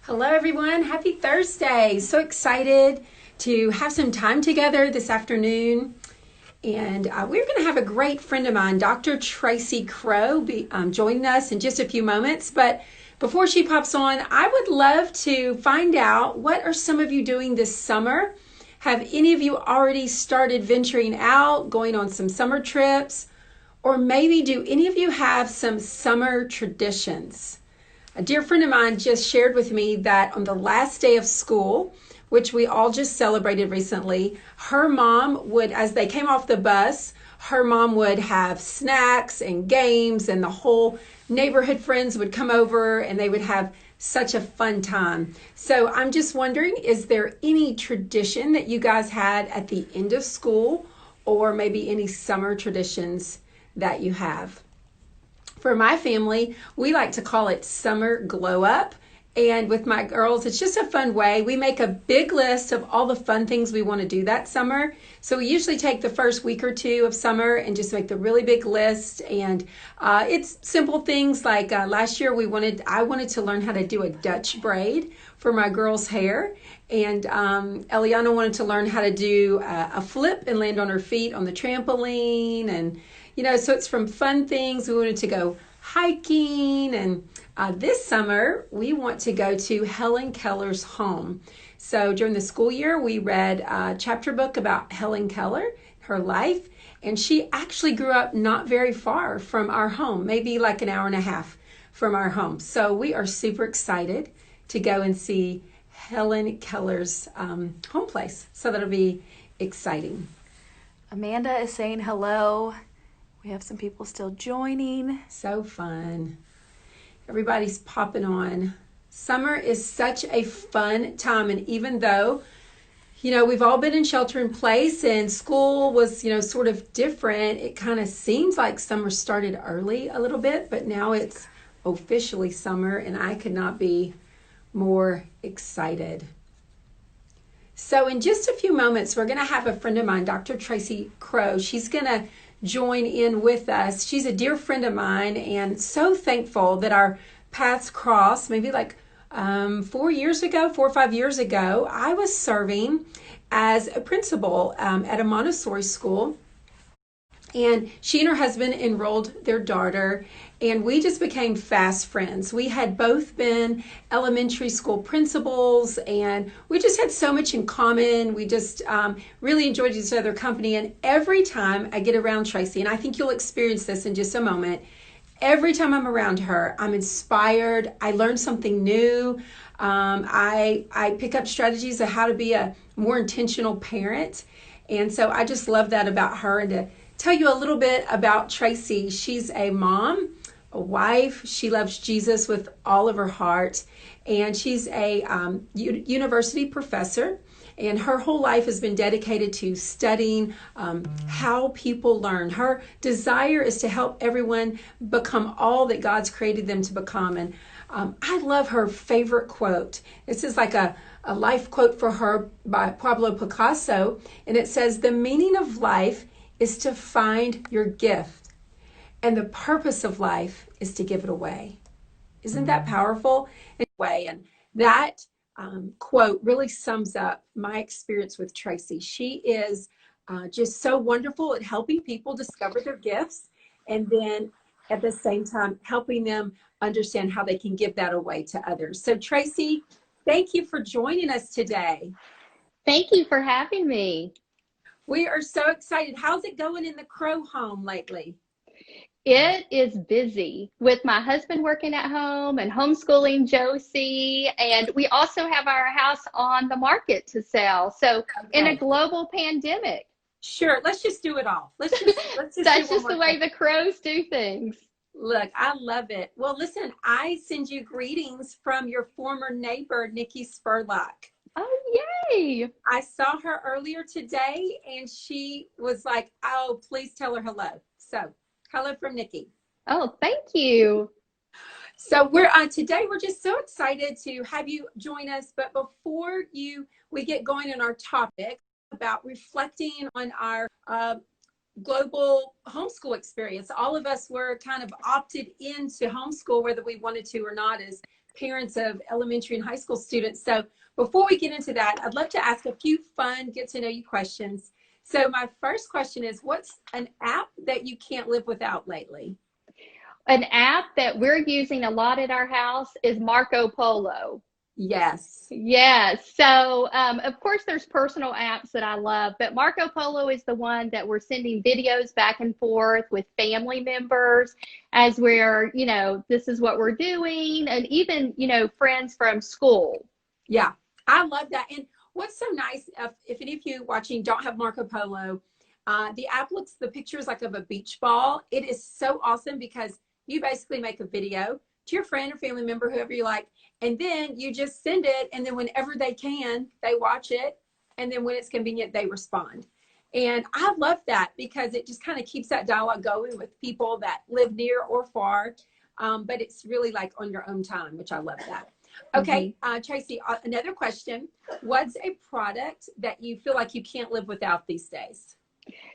Hello, everyone. Happy Thursday. So excited to have some time together this afternoon. And we're going to have a great friend of mine, Dr. Tracey Crowe, joining us in just a few moments. But before she pops on, I would love to find out, what are some of you doing this summer? Have any of you already started venturing out, going on some summer trips? Or maybe do any of you have some summer traditions? A dear friend of mine just shared with me that on the last day of school, which we all just celebrated recently, her mom would, as they came off the bus, her mom would have snacks and games, and the whole neighborhood friends would come over and they would have such a fun time. So I'm just wondering, is there any tradition that you guys had at the end of school, or maybe any summer traditions that you have? For my family, we like to call it summer glow up. And with my girls, it's just a fun way. We make a big list of all the fun things we want to do that summer. So we usually take the first week or two of summer and just make the really big list. And it's simple things like last year I wanted to learn how to do a Dutch braid for my girls' hair. And Eliana wanted to learn how to do a flip and land on her feet on the trampoline. And so it's from fun things. We wanted to go hiking, and this summer we want to go to Helen Keller's home. So during the school year, we read a chapter book about Helen Keller, her life, and she actually grew up not very far from our home, maybe like an hour and a half from our home. So we are super excited to go and see Helen Keller's home place. So that'll be exciting. Amanda is saying hello. We have some people still joining. So fun. Everybody's popping on. Summer is such a fun time. And even though, we've all been in shelter in place and school was, sort of different, it kind of seems like summer started early a little bit, but now it's officially summer and I could not be more excited. So in just a few moments, we're going to have a friend of mine, Dr. Tracey Crowe. She's going to join in with us. She's a dear friend of mine, and so thankful that our paths crossed. Maybe like 4 or 5 years ago, I was serving as a principal at a Montessori school, and she and her husband enrolled their daughter, and we just became fast friends. We had both been elementary school principals, and we just had so much in common. We just really enjoyed each other's company. And every time I get around Tracey, and I think you'll experience this in just a moment, every time I'm around her, I'm inspired. I learn something new. I pick up strategies of how to be a more intentional parent. And so I just love that about her. And to tell you a little bit about Tracey, she's a mom, a wife. She loves Jesus with all of her heart, and she's a university professor, and her whole life has been dedicated to studying how people learn. Her desire is to help everyone become all that God's created them to become. And I love her favorite quote. This is like a life quote for her by Pablo Picasso, and it says, "The meaning of life is to find your gift, and the purpose of life is to give it away." Isn't that powerful? And that quote really sums up my experience with Tracey. She is just so wonderful at helping people discover their gifts, and then at the same time helping them understand how they can give that away to others. So Tracey, thank you for joining us today. Thank you for having me. We are so excited. How's it going in the Crowe home lately? It is busy with my husband working at home and homeschooling Josie. And we also have our house on the market to sell. So in a global pandemic. Sure. Let's just do it all. Let's just That's just the way the Crowes do things. Look, I love it. Well, listen, I send you greetings from your former neighbor, Nikki Spurlock. Oh, yay. I saw her earlier today, and she was like, "Oh, please tell her hello." So hello from Nikki. Oh, thank you. So today we're just so excited to have you join us. But before we get going on our topic about reflecting on our global homeschool experience, all of us were kind of opted into homeschool, whether we wanted to or not, as parents of elementary and high school students. So before we get into that, I'd love to ask a few fun get to know you questions. So my first question is, what's an app that you can't live without lately? An app that we're using a lot at our house is Marco Polo. Yes. Yes. So, of course, there's personal apps that I love, but Marco Polo is the one that we're sending videos back and forth with family members as we're, this is what we're doing, and even, friends from school. Yeah, I love that. And what's so nice, if any of you watching don't have Marco Polo, the app the picture is like of a beach ball. It is so awesome because you basically make a video to your friend or family member, whoever you like, and then you just send it, and then whenever they can, they watch it, and then when it's convenient, they respond. And I love that because it just kind of keeps that dialogue going with people that live near or far, but it's really like on your own time, which I love that. Okay, Tracey, another question. What's a product that you feel like you can't live without these days?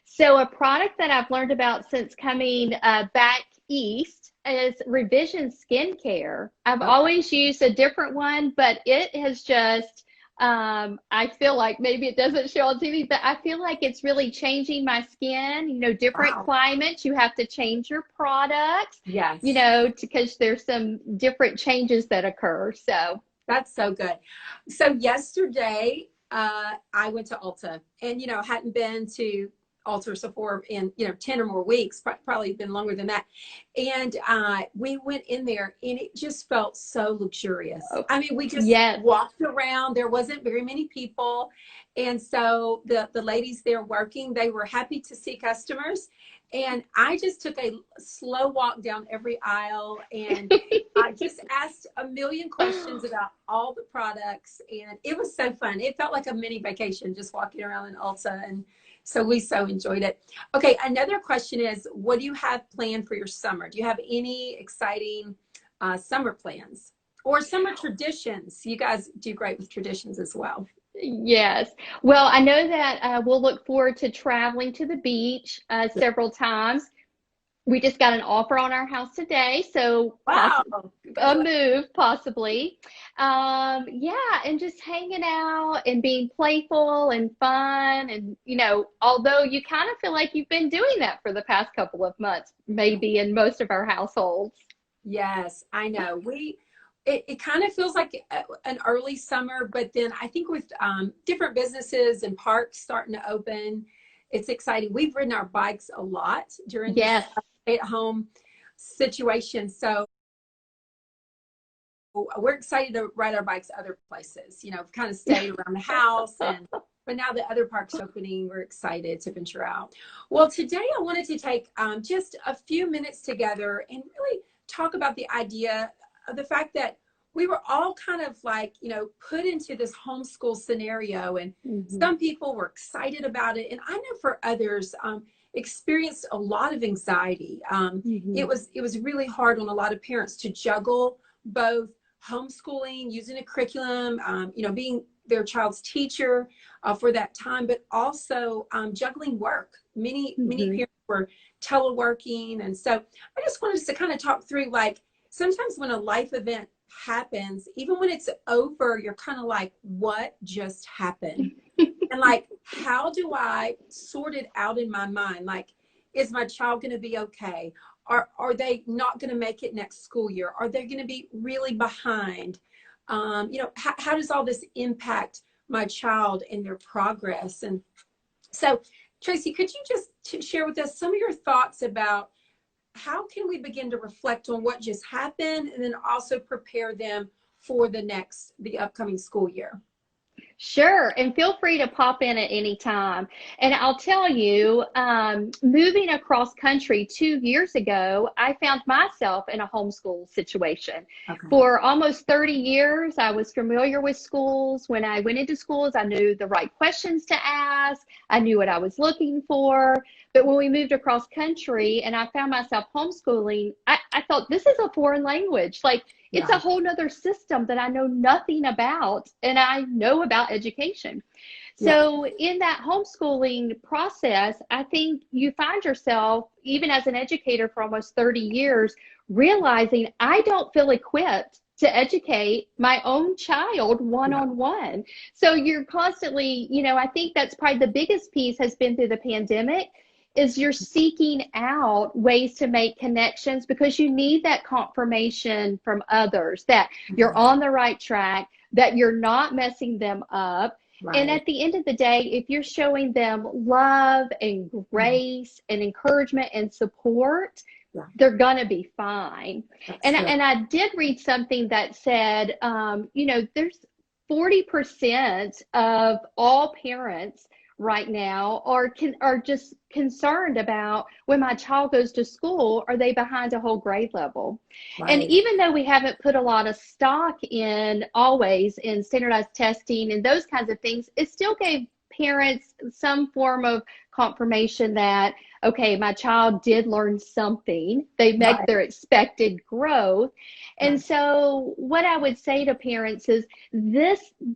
So a product that I've learned about since coming back east is Revision Skincare. I've always used a different one, but it has just, I feel like maybe it doesn't show on TV, but I feel like it's really changing my skin. Different climates, you have to change your products. Yes. Because there's some different changes that occur. So that's so good. So yesterday, I went to Ulta, and, hadn't been to Ulta or Sephora in 10 or more weeks, probably been longer than that, and we went in there and it just felt so luxurious. I mean, we just walked around. There wasn't very many people, and so the ladies there working, they were happy to see customers, and I just took a slow walk down every aisle, and I just asked a million questions about all the products, and it was so fun. It felt like a mini vacation just walking around in Ulta, and so we so enjoyed it. Okay, another question is, what do you have planned for your summer? Do you have any exciting summer plans or summer traditions? You guys do great with traditions as well. Yes. Well, I know that we'll look forward to traveling to the beach several times. We just got an offer on our house today, so a move possibly. And just hanging out and being playful and fun, and although you kind of feel like you've been doing that for the past couple of months, maybe in most of our households. Yes, I know. It kind of feels like an early summer, but then I think with different businesses and parks starting to open, it's exciting. We've ridden our bikes a lot during this stay-at-home situation, so we're excited to ride our bikes other places. We've kind of stayed around the house, but now the other parks opening, we're excited to venture out. Well, today I wanted to take just a few minutes together and really talk about the idea of the fact that we were all kind of like, put into this homeschool scenario, and some people were excited about it. And I know for others, experienced a lot of anxiety. It was really hard on a lot of parents to juggle both homeschooling, using a curriculum, being their child's teacher for that time, but also juggling work. Many parents were teleworking. And so I just wanted us to kind of talk through, like, sometimes when a life event happens, even when it's over, you're kind of like, what just happened? And like, how do I sort it out in my mind? Like, is my child going to be okay? Are they not going to make it next school year? Are they going to be really behind? How does all this impact my child and their progress? And so, Tracey, could you just share with us some of your thoughts about how can we begin to reflect on what just happened, and then also prepare them for the upcoming school year? Sure. And feel free to pop in at any time. And I'll tell you, moving across country 2 years ago, I found myself in a homeschool situation. Okay. For almost 30 years, I was familiar with schools. When I went into schools, I knew the right questions to ask. I knew what I was looking for. But when we moved across country and I found myself homeschooling, I thought, this is a foreign language. Like, it's a whole nother system that I know nothing about, and I know about education. So in that homeschooling process, I think you find yourself, even as an educator for almost 30 years, realizing I don't feel equipped to educate my own child one-on-one. So you're constantly, I think that's probably the biggest piece has been through the pandemic, is you're seeking out ways to make connections because you need that confirmation from others that you're on the right track, that you're not messing them up. Right. And at the end of the day, if you're showing them love and grace and encouragement and support, they're going to be fine. And I did read something that said, there's 40% of all parents right now are just concerned about, when my child goes to school, are they behind a whole grade level? Right. And even though we haven't put a lot of stock always in standardized testing and those kinds of things, it still gave parents some form of confirmation that, okay, my child did learn something. They met their expected growth. And so what I would say to parents is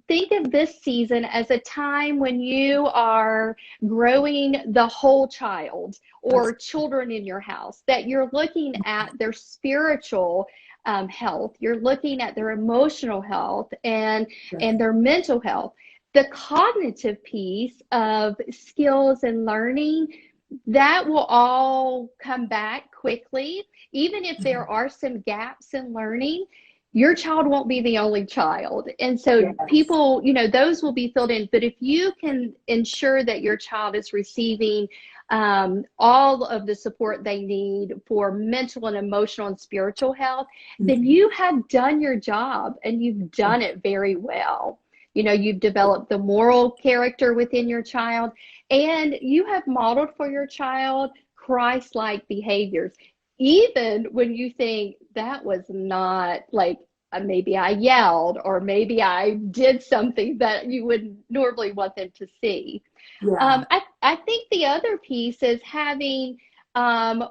think of this season as a time when you are growing the whole child or children in your house, that you're looking at their spiritual health, you're looking at their emotional health and their mental health. The cognitive piece of skills and learning, that will all come back quickly. Even if there are some gaps in learning, your child won't be the only child. And so people, those will be filled in. But if you can ensure that your child is receiving all of the support they need for mental and emotional and spiritual health, then you have done your job and you've done it very well. You've developed the moral character within your child, and you have modeled for your child Christ-like behaviors. Even when you think that was not like, maybe I yelled or maybe I did something that you would normally want them to see. I think the other piece is having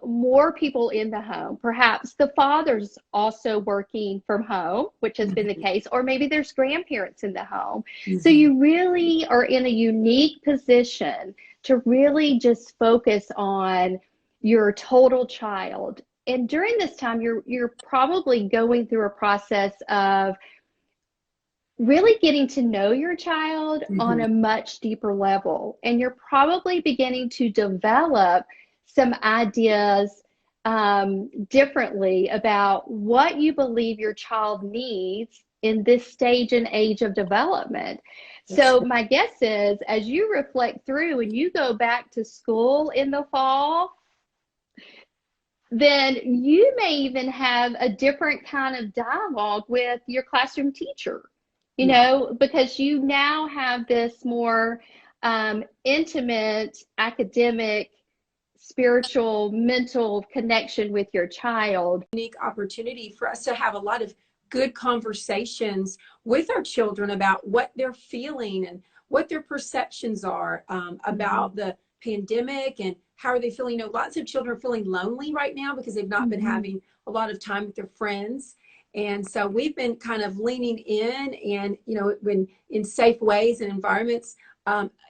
more people in the home. Perhaps the father's also working from home, which has been the case, or maybe there's grandparents in the home. So you really are in a unique position to really just focus on your total child. And during this time, you're probably going through a process of really getting to know your child on a much deeper level. And you're probably beginning to develop some ideas differently about what you believe your child needs in this stage and age of development. So my guess is, as you reflect through and you go back to school in the fall, then you may even have a different kind of dialogue with your classroom teacher, because you now have this more intimate, academic, spiritual, mental connection with your child. Unique opportunity for us to have a lot of good conversations with our children about what they're feeling and what their perceptions are about the pandemic and how are they feeling. Lots of children are feeling lonely right now because they've not been having a lot of time with their friends. And so we've been kind of leaning in and, when in safe ways and environments,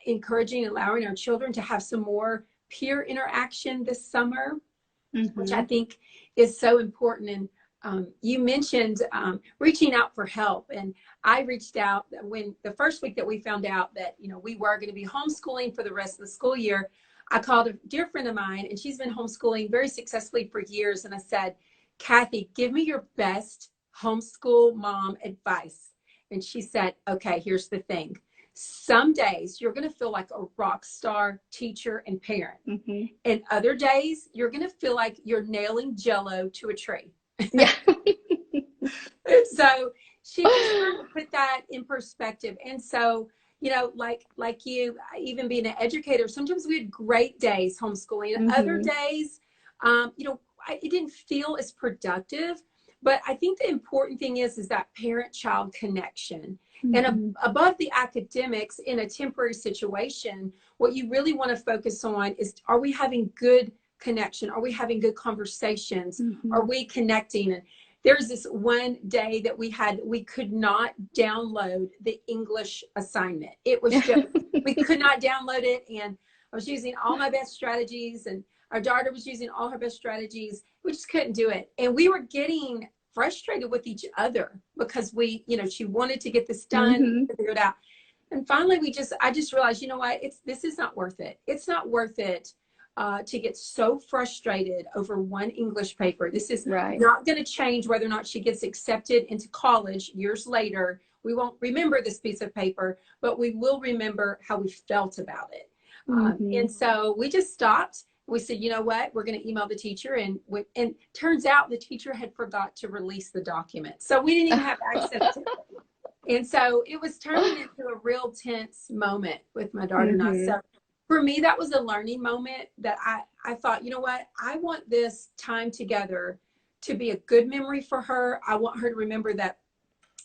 encouraging and allowing our children to have some more peer interaction this summer, which I think is so important. And you mentioned reaching out for help. And I reached out when the first week that we found out that, we were going to be homeschooling for the rest of the school year. I called a dear friend of mine, and she's been homeschooling very successfully for years. And I said, Kathy, give me your best homeschool mom advice. And she said, okay, here's the thing. Some days you're going to feel like a rock star teacher and parent. And other days you're going to feel like you're nailing Jell-O to a tree. And so she just put that in perspective. And so, like you, even being an educator, sometimes we had great days homeschooling, and other days, it didn't feel as productive. But I think the important thing is that parent-child connection. And above the academics in a temporary situation, what you really want to focus on is, are we having good connection? Are we having good conversations? Are we connecting? And there's this one day that we could not download the English assignment. It was just, we could not download it. And I was using all my best strategies, and our daughter was using all her best strategies. We just couldn't do it. And we were getting frustrated with each other because she wanted to get this done, Mm-hmm. figure it out. And finally, I just realized, you know what, this is not worth it. It's not worth it to get so frustrated over one English paper. This is Right. not going to change whether or not she gets accepted into college years later. We won't remember this piece of paper, but we will remember how we felt about it. Mm-hmm. And so we just stopped. We said, you know what, we're going to email the teacher. And turns out the teacher had forgot to release the document. So we didn't even have access to it. And so it was turning into a real tense moment with my daughter and I. So for me, that was a learning moment that I thought, you know what, I want this time together to be a good memory for her. I want her to remember that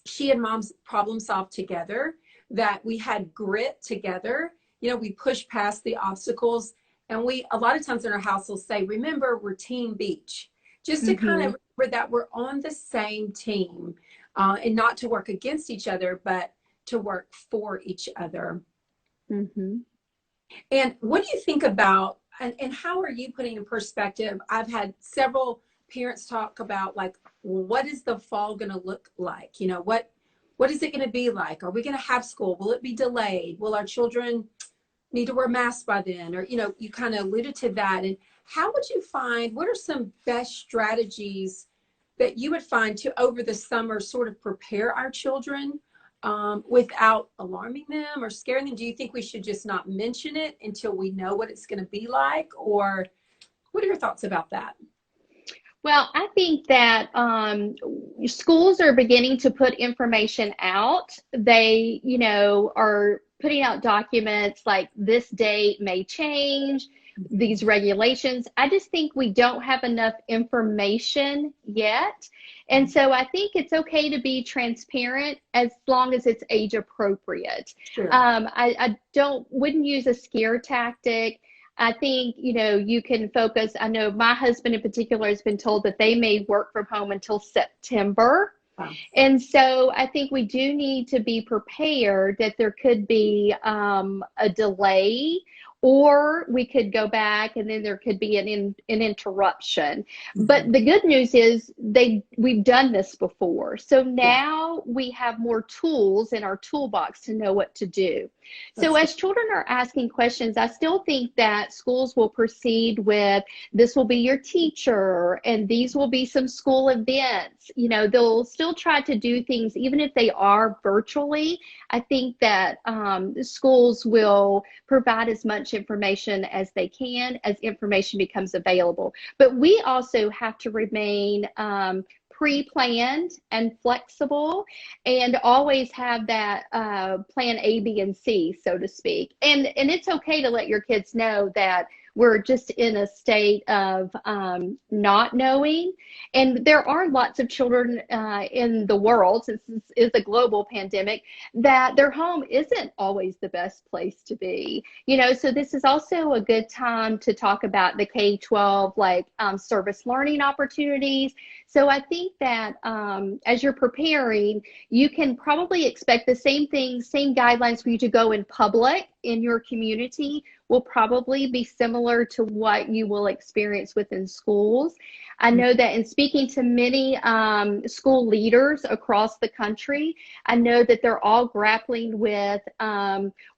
she and mom's problem solved together, that we had grit together. We pushed past the obstacles. And we, a lot of times in our house, will say, remember, we're Team Beach, just to kind of remember that we're on the same team, and not to work against each other, but to work for each other. Mm-hmm. And what do you think about, and how are you putting in perspective? I've had several parents talk about, like, well, what is the fall going to look like? What is it going to be like? Are we going to have school? Will it be delayed? Will our children need to wear masks by then? Or, you kind of alluded to that. And how would you find, what are some best strategies that you would find to, over the summer, sort of prepare our children without alarming them or scaring them? Do you think we should just not mention it until we know what it's going to be like? Or what are your thoughts about that? Well, I think that schools are beginning to put information out. They, are putting out documents like this date may change, these regulations. I just think we don't have enough information yet. And so I think it's okay to be transparent as long as it's age appropriate. Sure. I wouldn't use a scare tactic. I think, you can focus. I know my husband in particular has been told that they may work from home until September. Wow. And so I think we do need to be prepared that there could be a delay, or we could go back and then there could be an interruption. But the good news is we've done this before. So now we have more tools in our toolbox to know what to do. So as children are asking questions, I still think that schools will proceed with, this will be your teacher and these will be some school events. They'll still try to do things, even if they are virtually. I think that schools will provide as much information as they can as information becomes available. But we also have to remain pre-planned and flexible, and always have that plan A, B, and C, so to speak. And it's okay to let your kids know that we're just in a state of not knowing. And there are lots of children in the world, since this is a global pandemic, that their home isn't always the best place to be. So this is also a good time to talk about the K-12 service learning opportunities. So I think that as you're preparing, you can probably expect the same things, same guidelines for you to go in public in your community will probably be similar to what you will experience within schools. I know that in speaking to many school leaders across the country, I know that they're all grappling with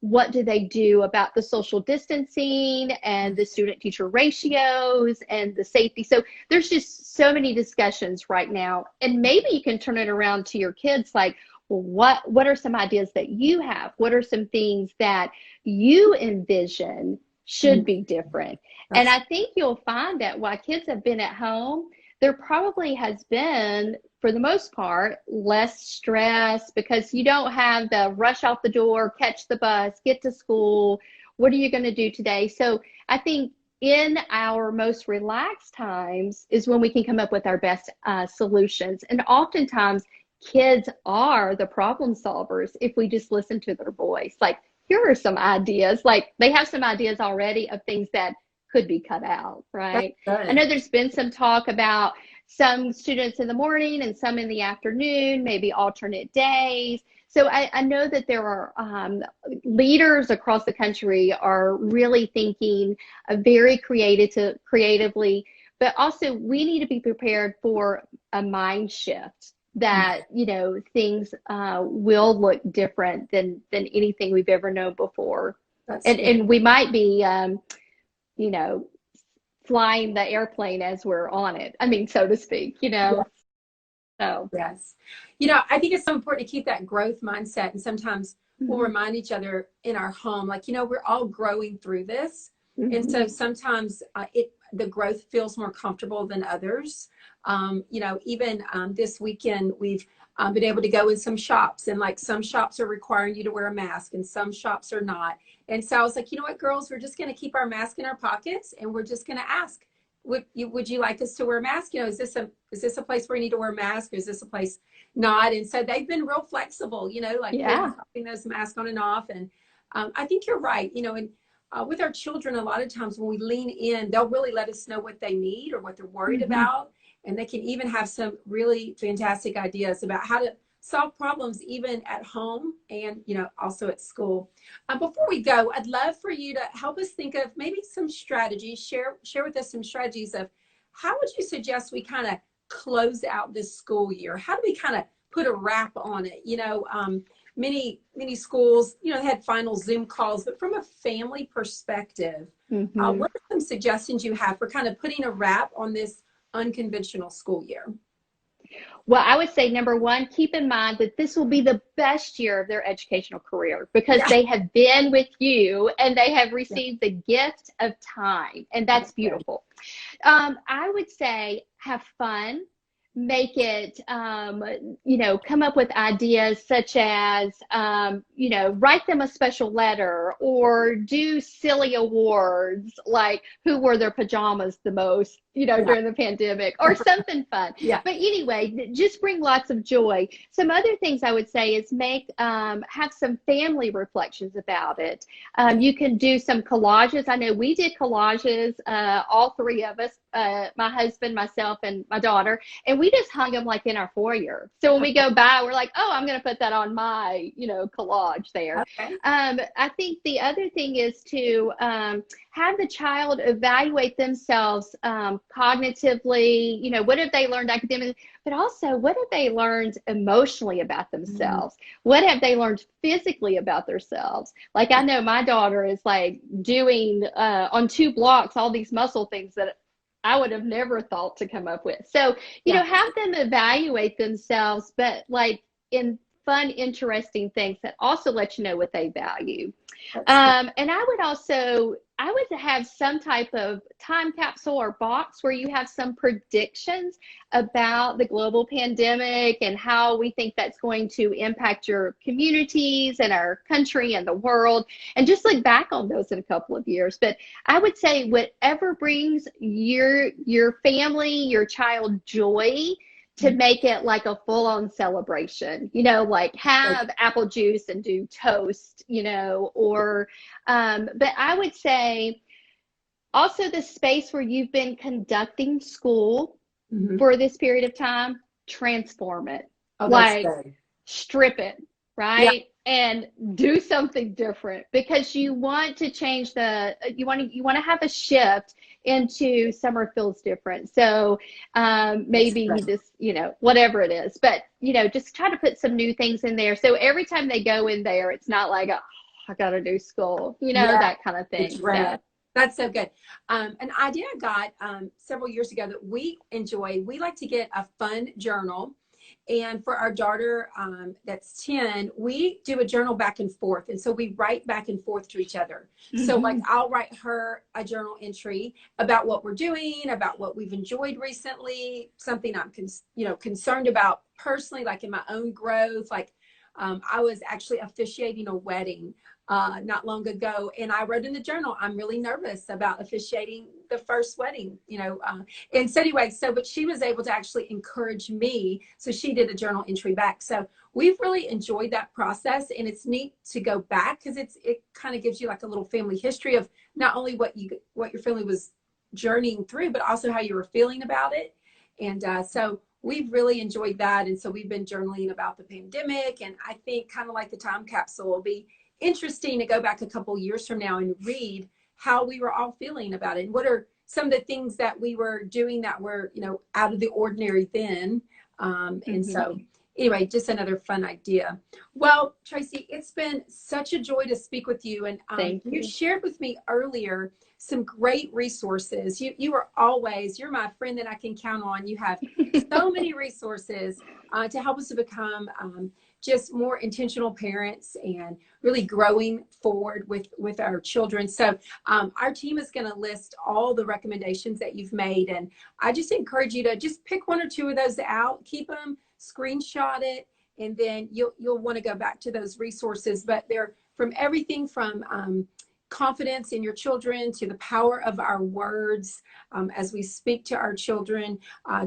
what do they do about the social distancing and the student-teacher ratios and the safety. So there's just so many discussions right now. And maybe you can turn it around to your kids like, well, what are some ideas that you have? What are some things that you envision should be different? And I think you'll find that while kids have been at home, there probably has been, for the most part, less stress, because you don't have the rush out the door, catch the bus, get to school. What are you going to do today? So I think in our most relaxed times is when we can come up with our best solutions. And oftentimes kids are the problem solvers if we just listen to their voice. Like, here are some ideas. Like, they have some ideas already of things that could be cut out, right? I know there's been some talk about some students in the morning and some in the afternoon, maybe alternate days. So I know that there are leaders across the country are really thinking very creatively. but also we need to be prepared for a mind shift that, you know, things will look different than anything we've ever known before. And we might be, you know, flying the airplane as we're on it. I mean, so to speak, you know. So yes. You know, I think it's so important to keep that growth mindset. And sometimes we'll remind each other in our home, like, you know, we're all growing through this. And so sometimes the growth feels more comfortable than others. You know, even this weekend, we've been able to go in some shops, and like some shops are requiring you to wear a mask and some shops are not. And so I was like, you know what, girls, we're just going to keep our mask in our pockets, and we're just going to ask, would you like us to wear a mask? You know, is this a place where you need to wear a mask, or is this a place not? And so they've been real flexible, you know, like popping those masks on and off. And I think you're right, you know, and with our children, a lot of times when we lean in, they'll really let us know what they need or what they're worried about. And they can even have some really fantastic ideas about how to solve problems even at home and, you know, also at school. Before we go, I'd love for you to help us think of maybe some strategies, share with us some strategies of how would you suggest we kind of close out this school year? How do we kind of put a wrap on it? You know, many schools, you know, had final Zoom calls, but from a family perspective, what are some suggestions you have for kind of putting a wrap on this unconventional school year? Well, I would say number one, keep in mind that this will be the best year of their educational career because they have been with you and they have received the gift of time, and that's beautiful. I would say have fun. Make it, you know, come up with ideas such as, you know, write them a special letter or do silly awards like who wore their pajamas the most, you know, during the pandemic or something fun. But anyway, just bring lots of joy. Some other things I would say is make, have some family reflections about it. You can do some collages. I know we did collages, all three of us, my husband, myself, and my daughter, and we just hung them like in our foyer. So when we go by, we're like, oh, I'm going to put that on my, you know, collage there. I think the other thing is to have the child evaluate themselves cognitively, you know, what have they learned academically, but also what have they learned emotionally about themselves? What have they learned physically about themselves? Like I know my daughter is like doing on 2 blocks all these muscle things that I would have never thought to come up with. So, you know, have them evaluate themselves, but like in fun, interesting things that also let you know what they value. And I would have some type of time capsule or box where you have some predictions about the global pandemic and how we think that's going to impact your communities and our country and the world, and just look back on those in a couple of years. But I would say whatever brings your family, your child joy, to make it like a full-on celebration, you know, like have apple juice and do toast, you know, or, but I would say also the space where you've been conducting school for this period of time, transform it, like strip it, right? And do something different because you want to change you want to have a shift into summer feels different. So maybe just, you know, whatever it is, but, you know, just try to put some new things in there. So every time they go in there, it's not like, oh, I got to do school, you know, that kind of thing. Right. So. That's so good. An idea I got several years ago that we enjoy, we like to get a fun journal. And for our daughter that's 10, we do a journal back and forth. And so we write back and forth to each other. So like I'll write her a journal entry about what we're doing, about what we've enjoyed recently, something I'm concerned about personally, like in my own growth. Like I was actually officiating a wedding not long ago, and I wrote in the journal, I'm really nervous about officiating the first wedding, you know, and so anyway, but she was able to actually encourage me, so she did a journal entry back. So we've really enjoyed that process, and it's neat to go back because it kind of gives you like a little family history of not only what your family was journeying through, but also how you were feeling about it. And so we've really enjoyed that, and so we've been journaling about the pandemic, and I think kind of like the time capsule will be interesting to go back a couple years from now and read how we were all feeling about it and what are some of the things that we were doing that were, you know, out of the ordinary then. And so anyway, just another fun idea. Well, Tracey, it's been such a joy to speak with you. And you shared with me earlier some great resources. You are always, you're my friend that I can count on. You have so many resources to help us to become just more intentional parents and really growing forward with our children. So our team is going to list all the recommendations that you've made. And I just encourage you to just pick one or two of those out, keep them, screenshot it, and then you'll want to go back to those resources. But they're from everything from confidence in your children to the power of our words as we speak to our children,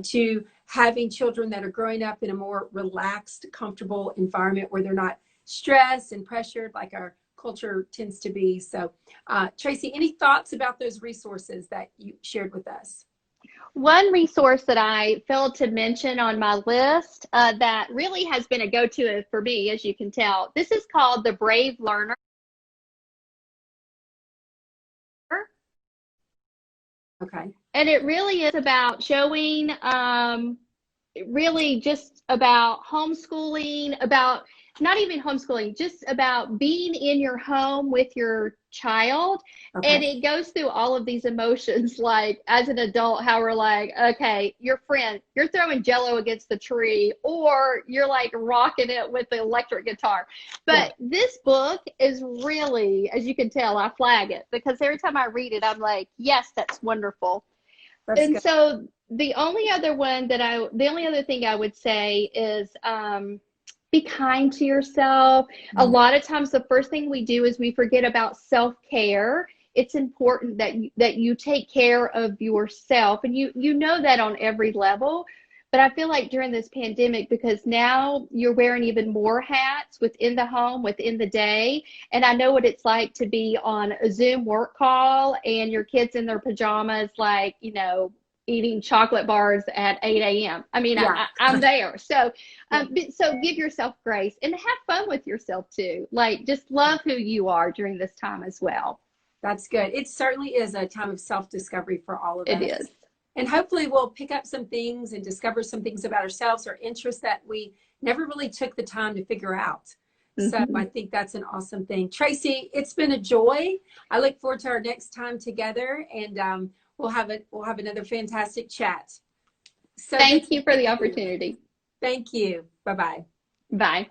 to having children that are growing up in a more relaxed, comfortable environment where they're not stressed and pressured like our culture tends to be. So Tracey, any thoughts about those resources that you shared with us? One resource that I failed to mention on my list that really has been a go-to for me, as you can tell, this is called The Brave Learner. Okay. And it really is about showing, really just about homeschooling, about not even homeschooling, just about being in your home with your child. Okay. And it goes through all of these emotions, like as an adult, how we're like, okay, your friend, you're throwing Jello against the tree, or you're like rocking it with the electric guitar. But this book is really, as you can tell, I flag it because every time I read it, I'm like, yes, that's wonderful. That's good. So the only other thing I would say is, be kind to yourself. A lot of times the first thing we do is we forget about self-care. It's important that you take care of yourself, and you know that on every level. But I feel like during this pandemic, because now you're wearing even more hats within the home, within the day, and I know what it's like to be on a Zoom work call and your kids in their pajamas, like, you know, eating chocolate bars at 8 a.m. I mean, I'm there. So, so give yourself grace and have fun with yourself too. Like, just love who you are during this time as well. That's good. It certainly is a time of self-discovery for all of us. It is. And hopefully we'll pick up some things and discover some things about ourselves or interests that we never really took the time to figure out. So I think that's an awesome thing. Tracey, it's been a joy. I look forward to our next time together, and we'll have another fantastic chat. So thank you for the opportunity. Thank you. Bye-bye. Bye.